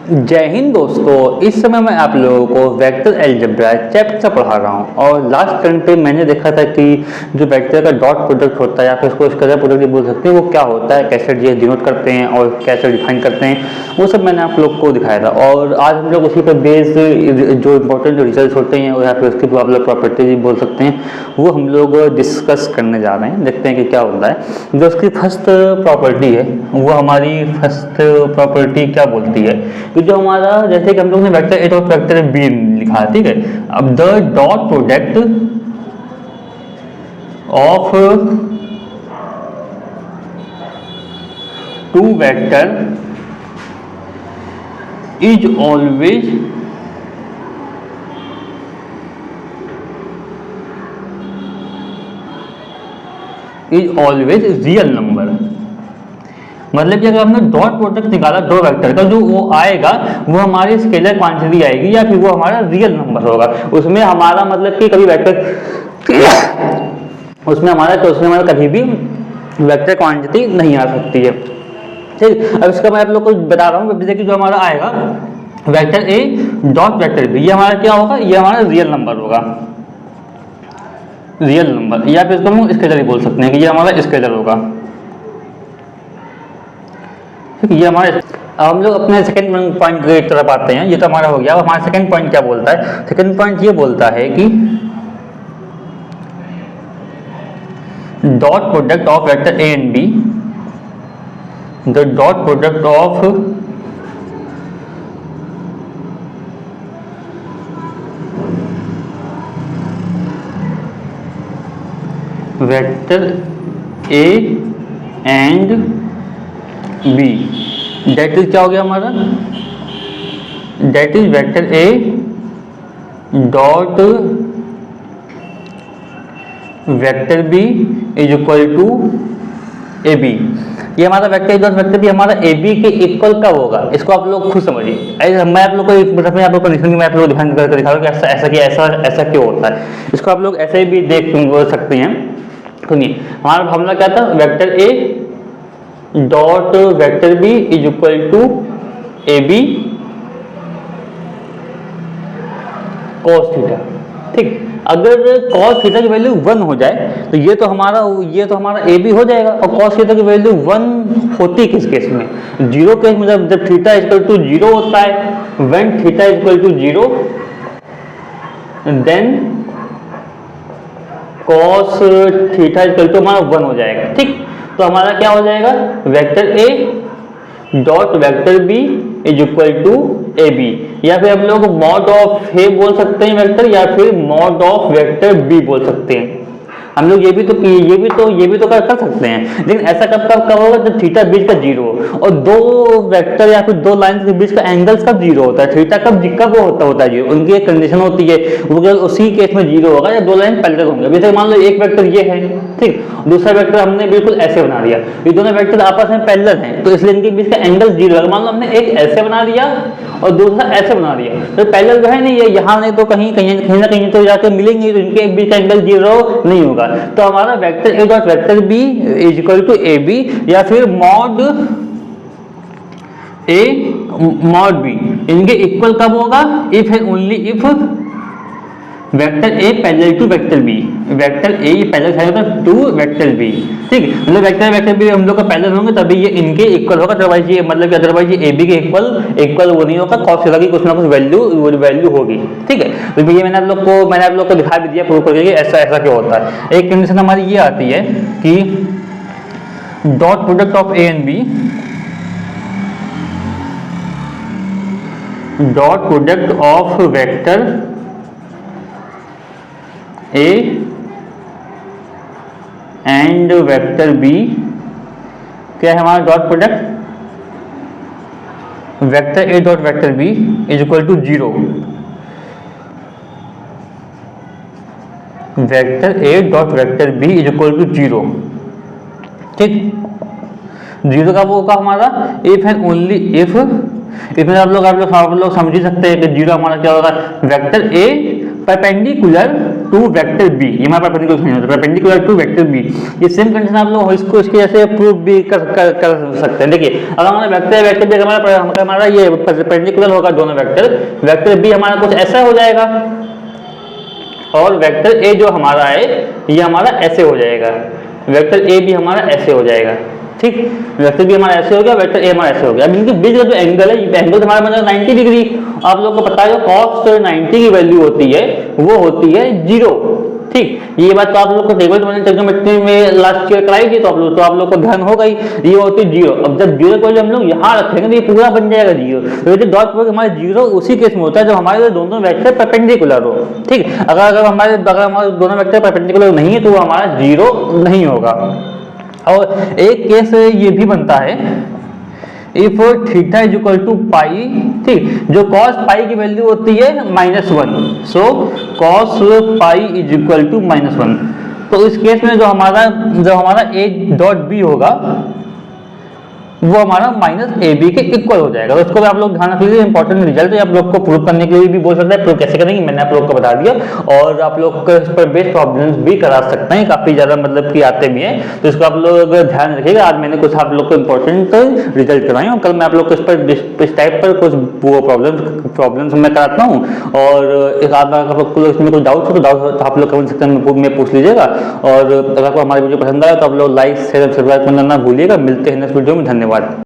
जय हिंद दोस्तों, इस समय मैं आप लोगों को वेक्टर अलजेब्रा चैप्टर पढ़ा रहा हूँ। और लास्ट टर्म पे मैंने देखा था कि जो वेक्टर का डॉट प्रोडक्ट होता है या फिर इसको स्केलर प्रोडक्ट भी बोल सकते हैं, वो क्या होता है, कैसे ये डिनोट करते हैं और कैसे डिफाइन करते हैं, वो सब मैंने आप लोग को दिखाया था। और आज हम लोग उसी पर बेस्ड जो इंपॉर्टेंट रिजल्ट होते हैं और या फिर उसकी आप लोग प्रॉपर्टीज भी बोल सकते हैं, वो हम लोग डिस्कस करने जा रहे हैं। देखते हैं कि क्या होता है। जो उसकी फर्स्ट प्रॉपर्टी है, वो हमारी फर्स्ट प्रॉपर्टी क्या बोलती है कि जो हमारा, जैसे कि हम लोग ने वेक्टर ए और वेक्टर बी लिखा है, ठीक है। अब the dot product of two vector is always real number. मतलब कि अगर हमने डॉट प्रोडक्ट निकाला दो वेक्टर का, जो वो आएगा वो हमारी स्केलर क्वांटिटी आएगी या फिर वो हमारा रियल नंबर होगा। उसमें हमारा मतलब कि कभी वेक्टर उसमें हमारा कभी भी वेक्टर क्वांटिटी नहीं आ सकती है, ठीक। अब इसका मैं आप लोग को बता रहा हूँ। देखिए, जो हमारा आएगा vector a dot vector b, ये हमारा क्या होगा, ये हमारा रियल नंबर होगा, रियल नंबर। या फिर इसको हम स्केलर ही बोल सकते हैं कि ये हमारा स्केलर होगा, ये हमारे। अब हम लोग अपने सेकंड पॉइंट की तरफ आते हैं। ये तो हमारा हो गया। अब हमारा सेकंड पॉइंट क्या बोलता है? सेकंड पॉइंट ये बोलता है कि dot product of vector a and b, the dot product of vector a and b, that is क्या हो गया हमारा, that is vector a dot vector b is equal to a b. ये हमारा vector a dot vector b हमारा a B के equal कब होगा, इसको आप लोग खुद समझिए। मैं आप लोग को एक मिनट में आप लोग को मैं आप लोग डिफाइन करके दिखा रहा हूँ कि ऐसा क्यों होता है। इसको आप लोग ऐसे भी देख सकते हैं। सुनिए, हमारा फॉर्मूला क्या था, vector a dot vector b is equal to a b cos theta, ठीक। अगर कॉस थीटा की वैल्यू 1 हो जाए तो ये तो हमारा ए बी हो जाएगा। और कॉस थीटा की वैल्यू 1 होती किस केस में, 0 केस में। जब थीटा इक्वल टू 0 होता है, when theta equal to 0 then cos theta equal to हमारा 1 हो जाएगा, ठीक। तो हमारा क्या हो जाएगा, vector a dot vector b is equal to a b. या फिर हम लोग मॉड ऑफ ए बोल सकते हैं वेक्टर, या फिर मॉड ऑफ वेक्टर बी बोल सकते हैं। हम लोग ये भी तो कर सकते हैं। लेकिन ऐसा कब होगा, जब थीटा बीच का 0 हो और दो वेक्टर या फिर दो लाइन के बीच का एंगल्स कब 0 होता है, थीटा कब होता है 0। उनकी एक कंडीशन होती है, वो केवल उसी केस में 0 होगा या दो लाइन पैरेलल होंगे। जैसे मान लो एक वेक्टर ये है, ठीक, दूसरा वेक्टर हमने बिल्कुल ऐसे बना दिया। ये दोनों वेक्टर आपस में पैरेलल हैं, तो इसलिए इनके बीच का एंगल 0 है। मान लो हमने एक ऐसे बना दिया और दूसरा ऐसे बना दिया, तो पैरेलल तो है नहीं, ये यहाँ नहीं तो कहीं ना कहीं तो जाकर मिलेंगे, तो इनके बीच का एंगल 0 नहीं होगा। तो हमारा vector a dot vector b is equal to a b, या फिर मॉड ए मॉड बी, इनके इक्वल कब होगा, if and only if vector a parallel to vector b, vector a parallel to vector b, ठीक। मतलब vector B हम लोग का पैरेलल होंगे तभी ये इनके इक्वल होगा, अदरवाइज ये मतलब कि अदरवाइज ये ए बी के इक्वल वो नहीं होगा। कॉस थीटा की कुछ ना कुछ वैल्यू होगी, ठीक है। तो ये मैंने आप लोग को दिखा भी दिया प्रूव करके ऐसा क्यों होता है। एक कंडीशन हमारी ये आती है कि dot product of a and b, dot product of vector a and vector b क्या है हमारा dot product, vector a dot vector b is equal to 0, vector a dot vector b is equal to 0, ठीक। 0 का वो होगा हमारा if and only if, इसमें आप लोग समझ ही सकते हैं कि 0 हमारा क्या होगा, vector a perpendicular to vector b, ये हमारा परपेंडिकुलर टू वेक्टर बी। ये सेम कंडीशन आप लोग इसको इसके जैसे प्रूव भी कर सकते हैं। देखिए अगर हमारा वेक्टर बी हमारा ये परपेंडिकुलर होगा दोनों वेक्टर बी हमारा कुछ ऐसा हो जाएगा और वेक्टर ए जो हमारा है ये हमारा ऐसे हो जाएगा, वेक्टर ए भी हमारा ऐसे हो जाएगा। ठीक, वेक्टर बी हमारा ऐसे हो गया, वेक्टर ए हमारा ऐसे हो गया। अब इनके बीच का जो एंगल है, एंगल हमारा बन जाएगा 90 डिग्री। आप लोगों को पता है जो cos 90 की वैल्यू होती है वो होती है 0। ठीक, ये बात तो आप लोग को टेबल ट्रिग्नोमेट्री में लास्ट ईयर कराई थी, तो आप लोग को ध्यान होगा ही, ये होती है 0। अब जब 0 को हम लोग यहाँ रखेंगे तो ये पूरा बन जाएगा 0। तो जो डॉट प्रोडक्ट हमारे 0 उसी केस में होता है जब हमारे दोनों वेक्टर परपेंडिकुलर हो। ठीक, अगर हमारे दोनों वेक्टर परपेंडिकुलर नहीं है तो वो हमारा 0 नहीं होगा। और एक केस ये भी बनता है if theta is equal to pi, ठीक, जो कॉस पाई की वैल्यू होती है -1, so cos pi is equal to -1। तो इस केस में जो हमारा ए डॉट बी होगा वो हमारा -ab के इक्वल हो जाएगा। तो इसको भी आप लोग ध्यान रख लीजिए, इंपॉर्टेंट रिजल्ट है। आप लोग को प्रूव करने के लिए भी बोल सकते हैं, प्रूव कैसे करेंगे मैंने आप लोग को बता दिया। और आप लोग को इस पर बेस्ड प्रॉब्लम्स भी करा सकते हैं, काफी ज्यादा मतलब कि आते भी हैं। तो इसको आप लोग ध्यान रखिएगा। आज मैंने कुछ आप लोग को इंपॉर्टेंट रिजल्ट कराए और कल मैं आप लोग को इस टाइप पर कुछ प्रॉब्लम्स मैं कराता हूँ। और आप लोग को इसमें कोई डाउट हो तो आप लोग कमेंट सेक्शन में पूछ लीजिएगा। और अगर आपको हमारी वीडियो पसंद आया तो आप लोग लाइक शेयर सब्सक्राइब करना ना भूलिएगा। मिलते हैं नेक्स्ट वीडियो में, धन्यवाद।